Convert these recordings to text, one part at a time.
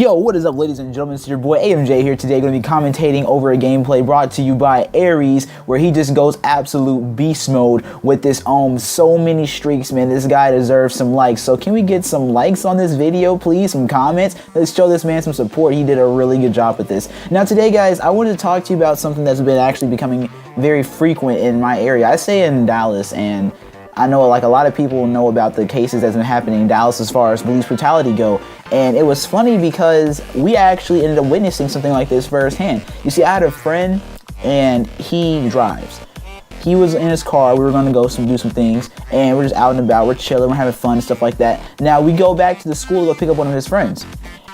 Yo, what is up, ladies and gentlemen? It's your boy AMJ here today, going to be commentating over a gameplay brought to you by Aries, where he just goes absolute beast mode with this so many streaks, man. This guy deserves some likes. So can we get some likes on this video, please? Some comments. Let's show this man some support. He did a really good job with this. Now today, guys, I wanted to talk to you about something that's been actually becoming very frequent in my area. I stay in Dallas, and I know like a lot of people know about the cases that's been happening in Dallas as far as police brutality go. And it was funny because we actually ended up witnessing something like this firsthand. You see, I had a friend and he drives. He was in his car. We were going to go do some things, and we're just out and about. We're chilling. We're having fun and stuff like that. Now we go back to the school to go pick up one of his friends.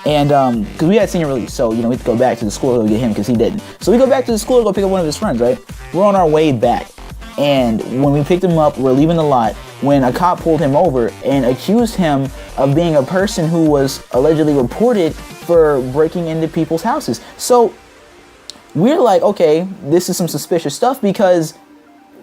And because we had senior release, so you know we had to go back to the school to go get him because he didn't. So we go back to the school to go pick up one of his friends, right? We're on our way back. And when we picked him up, we're leaving the lot when a cop pulled him over and accused him of being a person who was allegedly reported for breaking into people's houses. So we're like, okay, this is some suspicious stuff because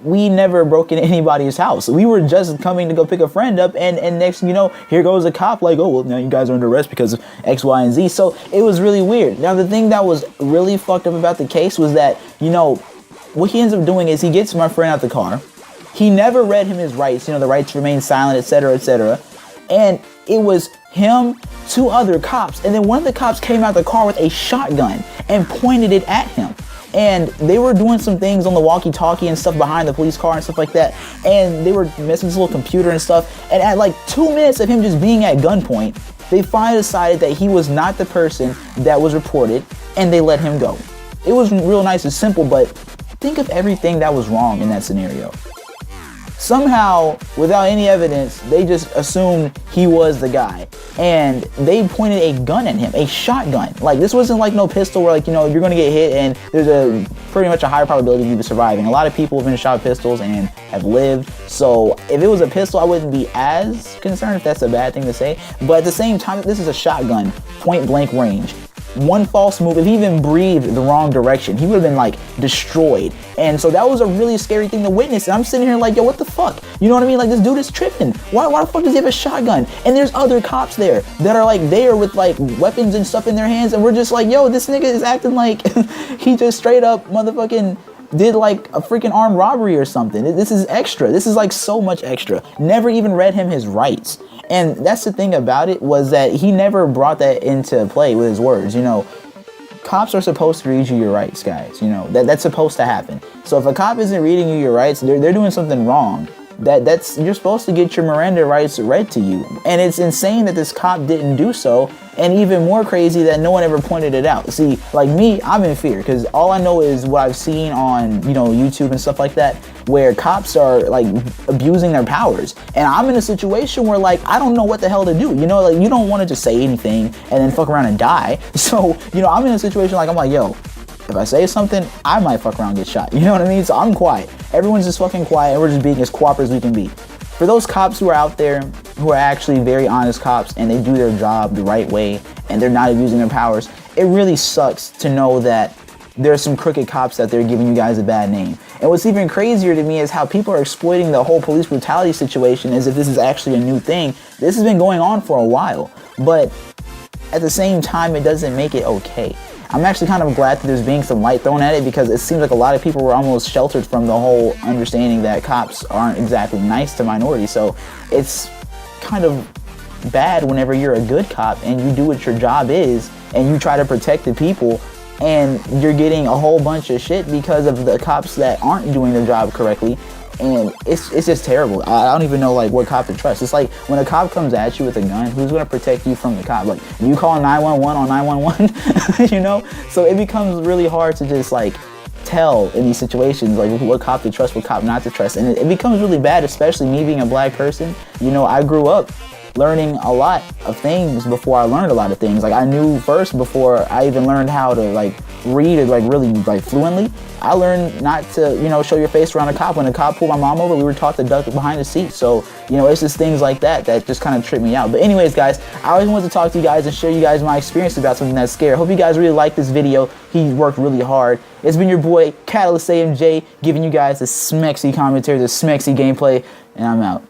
we never broke into anybody's house. We were just coming to go pick a friend up, and next thing you know, here goes a cop like, oh, well, now you guys are under arrest because of X, Y, and Z. So it was really weird. Now, the thing that was really fucked up about the case was that, you know, what he ends up doing is he gets my friend out the car. He never read him his rights, you know, the right to remain silent, etc., etc. And it was him, two other cops, and then one of the cops came out the car with a shotgun and pointed it at him. And they were doing some things on the walkie-talkie and stuff behind the police car and stuff like that. And they were messing with his little computer and stuff. And at like 2 minutes of him just being at gunpoint, they finally decided that he was not the person that was reported, and they let him go. It was real nice and simple, but think of everything that was wrong in that scenario. Somehow, without any evidence, they just assumed he was the guy. And they pointed a gun at him, a shotgun. Like, this wasn't like no pistol where, like, you know, you're gonna get hit and there's a pretty much a high probability of you surviving. A lot of people have been shot with pistols and have lived. So if it was a pistol, I wouldn't be as concerned, if that's a bad thing to say. But at the same time, this is a shotgun, point blank range. One false move, if he even breathed the wrong direction, he would have been like destroyed. And so that was a really scary thing to witness. And I'm sitting here like, yo, what the fuck? You know what I mean? Like, this dude is tripping. Why the fuck does he have a shotgun? And there's other cops there that are like there with like weapons and stuff in their hands. And we're just like, yo, this nigga is acting like he just straight up motherfucking did like a freaking armed robbery or something. This is extra. This is like so much extra. Never even read him his rights. And that's the thing about it, was that he never brought that into play with his words. You know, cops are supposed to read you your rights, guys. You know, that's supposed to happen. So if a cop isn't reading you your rights, they're doing something wrong. You're supposed to get your Miranda rights read to you. And it's insane that this cop didn't do so, and even more crazy that no one ever pointed it out. See, like me, I'm in fear because all I know is what I've seen on, you know, YouTube and stuff like that, where cops are like abusing their powers. And I'm in a situation where like I don't know what the hell to do. You know, like you don't want to just say anything and then fuck around and die. So, you know, I'm in a situation like I'm like, yo, if I say something, I might fuck around and get shot. You know what I mean? So I'm quiet. Everyone's just fucking quiet, and we're just being as cooperative as we can be. For those cops who are out there, who are actually very honest cops, and they do their job the right way, and they're not abusing their powers, it really sucks to know that there's some crooked cops out there giving you guys a bad name. And what's even crazier to me is how people are exploiting the whole police brutality situation as if this is actually a new thing. This has been going on for a while, but at the same time, it doesn't make it okay. I'm actually kind of glad that there's being some light thrown at it, because it seems like a lot of people were almost sheltered from the whole understanding that cops aren't exactly nice to minorities. So it's kind of bad whenever you're a good cop and you do what your job is and you try to protect the people, and you're getting a whole bunch of shit because of the cops that aren't doing their job correctly. And it's just terrible. I don't even know like what cop to trust. It's like when a cop comes at you with a gun, who's gonna protect you from the cop? Like, you call 911 on 911, you know? So it becomes really hard to just like tell in these situations like what cop to trust, what cop not to trust. And it becomes really bad, especially me being a black person. You know, I grew up learning a lot of things before I learned a lot of things. Like, I knew first before I even learned how to like read it like really like fluently. I learned not to, you know, show your face around a cop. When a cop pulled my mom over, we were taught to duck behind the seat. So, you know, it's just things like that that just kind of trip me out. But anyways, guys, I always wanted to talk to you guys and share you guys my experience about something that's scary. Hope you guys really like this video. He worked really hard. It's been your boy CTLST AMJ giving you guys the smexy commentary, the smexy gameplay, and I'm out.